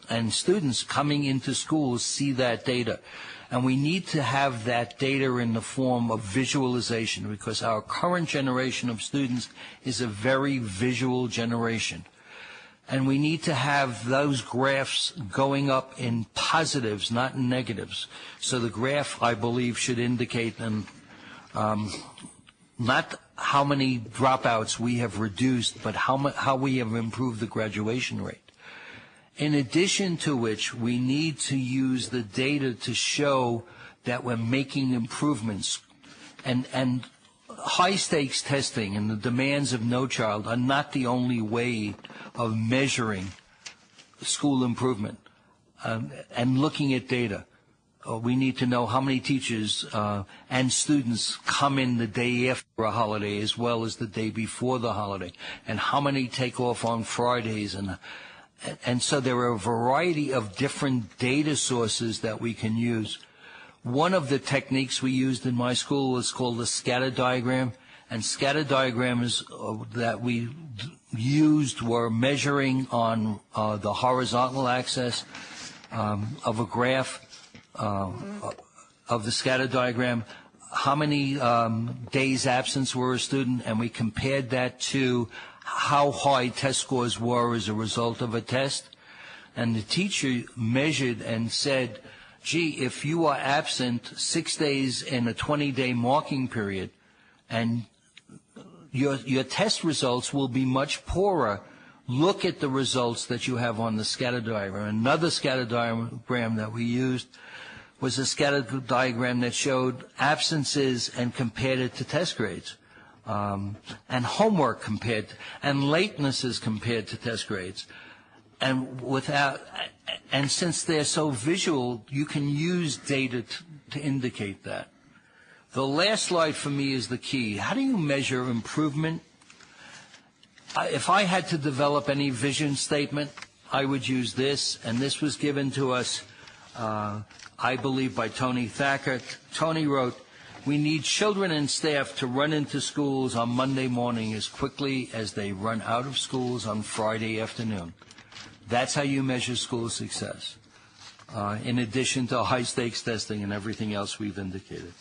and students coming into schools see that data. And we need to have that data in the form of visualization, because our current generation of students is a very visual generation. And we need to have those graphs going up in positives, not in negatives. So the graph, I believe, should indicate not how many dropouts we have reduced, but how we have improved the graduation rate. In addition to which, we need to use the data to show that we're making improvements. And high-stakes testing and the demands of No Child are not the only way of measuring school improvement and looking at data. We need to know how many teachers and students come in the day after a holiday as well as the day before the holiday, and how many take off on Fridays. And so there are a variety of different data sources that we can use. One of the techniques we used in my school is called the scatter diagram, and scatter diagrams that we used were measuring on the horizontal axis of a graph of the scatter diagram how many days absence were a student, and we compared that to how high test scores were as a result of a test. And the teacher measured and said, gee, if you are absent 6 days in a 20-day marking period, and your test results will be much poorer, look at the results that you have on the scatter diagram. Another scatter diagram that we used was a scatter diagram that showed absences and compared it to test grades, and homework compared, and latenesses compared to test grades. And since they're so visual, you can use data to indicate that. The last slide for me is the key. How do you measure improvement? If I had to develop any vision statement, I would use this, and this was given to us, I believe, by Tony Thacker. Tony wrote, "We need children and staff to run into schools on Monday morning as quickly as they run out of schools on Friday afternoon." That's how you measure school success, in addition to high-stakes testing and everything else we've indicated.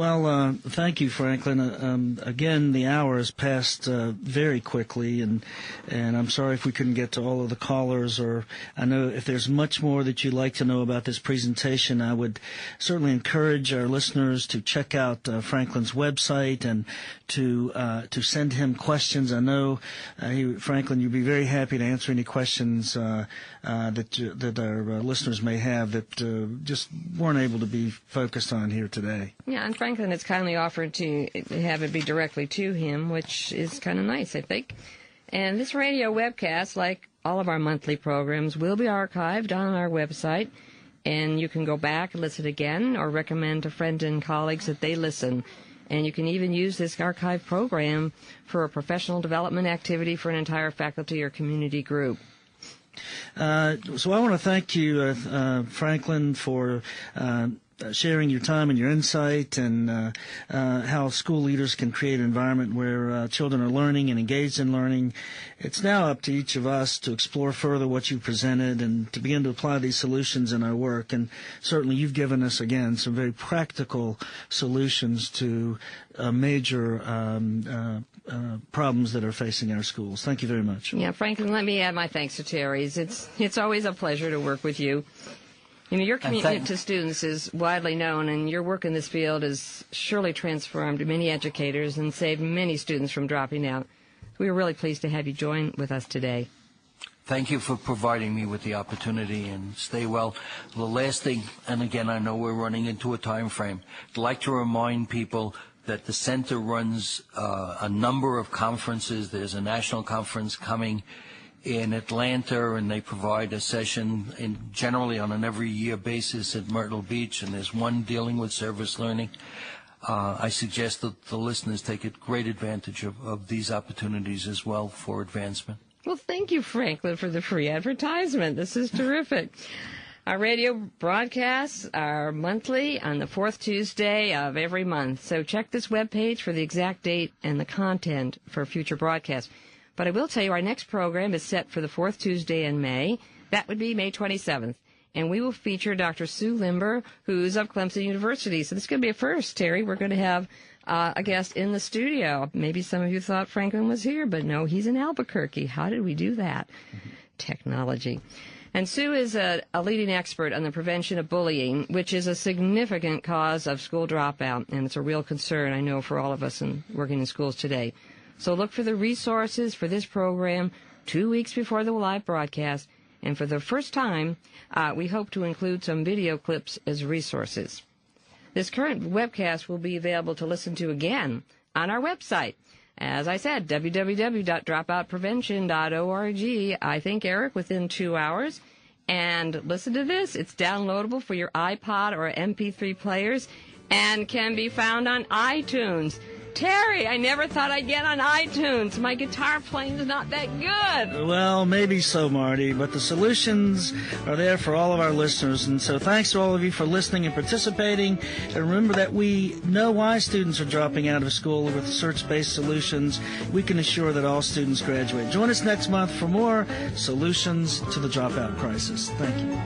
Well, thank you, Franklin. Again, the hour has passed very quickly, and I'm sorry if we couldn't get to all of the callers. Or I know if there's much more that you'd like to know about this presentation, I would certainly encourage our listeners to check out Franklin's website and to send him questions. I know, Franklin, you'd be very happy to answer any questions that our listeners may have that just weren't able to be focused on here today. Yeah, and Franklin has kindly offered to have it be directly to him, which is kind of nice, I think. And this radio webcast, like all of our monthly programs, will be archived on our website, and you can go back and listen again or recommend to friends and colleagues that they listen. And you can even use this archive program for a professional development activity for an entire faculty or community group. So I want to thank you, Franklin, for sharing your time and your insight and how school leaders can create an environment where children are learning and engaged in learning. It's now up to each of us to explore further what you presented and to begin to apply these solutions in our work. And certainly you've given us, again, some very practical solutions to major problems that are facing our schools. Thank you very much. Yeah, Franklin, let me add my thanks to Terry's. It's always a pleasure to work with you. You know, your commitment to students is widely known, and your work in this field has surely transformed many educators and saved many students from dropping out. We are really pleased to have you join with us today. Thank you for providing me with the opportunity, and stay well. The last thing, and again, I know we're running into a time frame, I'd like to remind people that the center runs a number of conferences. There's a national conference coming in Atlanta, and they provide a session generally on an every year basis at Myrtle Beach, and there's one dealing with service learning. I suggest that the listeners take a great advantage of these opportunities as well for advancement. Well, thank you, Franklin, for the free advertisement. This is terrific. Our radio broadcasts are monthly on the fourth Tuesday of every month, so check this webpage for the exact date and the content for future broadcasts. But I will tell you our next program is set for the fourth Tuesday in May. That would be May 27th. And we will feature Dr. Sue Limber, who's of Clemson University. So this is going to be a first, Terry. We're going to have a guest in the studio. Maybe some of you thought Franklin was here, but no, he's in Albuquerque. How did we do that? Technology. And Sue is a leading expert on the prevention of bullying, which is a significant cause of school dropout. And it's a real concern, I know, for all of us working in schools today. So look for the resources for this program 2 weeks before the live broadcast. And for the first time, we hope to include some video clips as resources. This current webcast will be available to listen to again on our website. As I said, www.dropoutprevention.org. I think, Eric, within 2 hours. And listen to this. It's downloadable for your iPod or MP3 players and can be found on iTunes. Terry, I never thought I'd get on iTunes. My guitar playing is not that good. Well, maybe so, Marty, but the solutions are there for all of our listeners. And so thanks to all of you for listening and participating. And remember that we know why students are dropping out of school. With search-based solutions, we can assure that all students graduate. Join us next month for more solutions to the dropout crisis. Thank you.